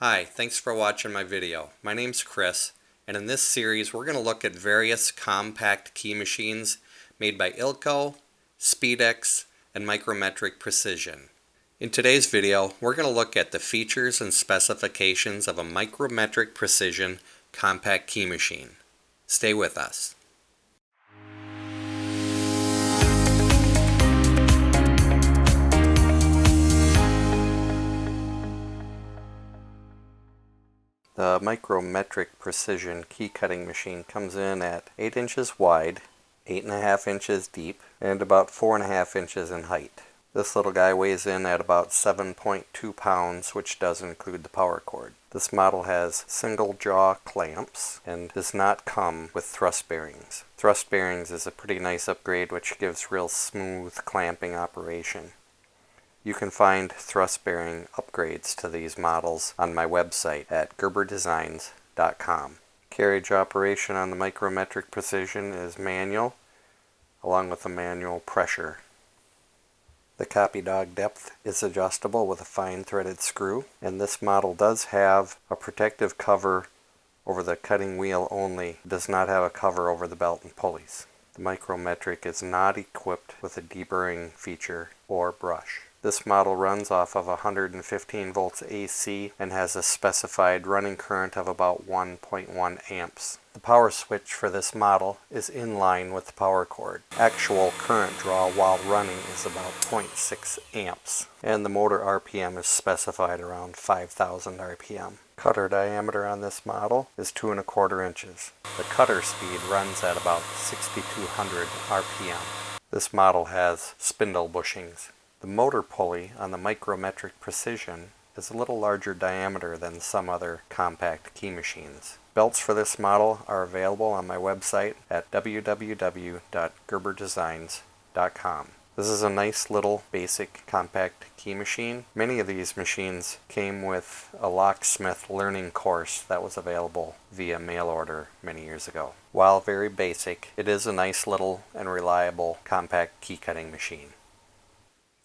Hi, thanks for watching my video. My name's Chris, and in this series we're going to look at various compact key machines made by Ilco, Speedex, and Micrometric Precision. In today's video, we're going to look at the features and specifications of a Micrometric Precision compact key machine. Stay with us. The Micrometric Precision key cutting machine comes in at 8 inches wide, 8.5 inches deep, and about 4.5 inches in height. This little guy weighs in at about 7.2 pounds, which does include the power cord. This model has single jaw clamps and does not come with thrust bearings. Thrust bearings is a pretty nice upgrade which gives real smooth clamping operation. You can find thrust bearing upgrades to these models on my website at gerberdesigns.com. Carriage operation on the Micrometric Precision is manual, along with a manual pressure. The copy dog depth is adjustable with a fine threaded screw, and this model does have a protective cover over the cutting wheel only. It does not have a cover over the belt and pulleys. The Micrometric is not equipped with a deburring feature or brush. This model runs off of 115 volts AC and has a specified running current of about 1.1 amps. The power switch for this model is in line with the power cord. Actual current draw while running is about 0.6 amps, and the motor RPM is specified around 5,000 RPM. Cutter diameter on this model is 2¼ inches. The cutter speed runs at about 6,200 RPM. This model has spindle bushings. The motor pulley on the Micrometric Precision is a little larger diameter than some other compact key machines. Belts for this model are available on my website at www.gerberdesigns.com. This is a nice little basic compact key machine. Many of these machines came with a locksmith learning course that was available via mail order many years ago. While very basic, it is a nice little and reliable compact key cutting machine.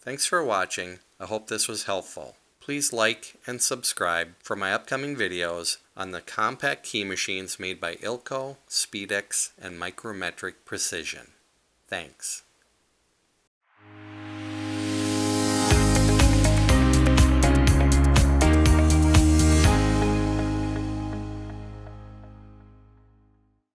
Thanks for watching. I hope this was helpful. Please like and subscribe for my upcoming videos on the compact key machines made by Ilco, Speedex, and Micrometric Precision. Thanks.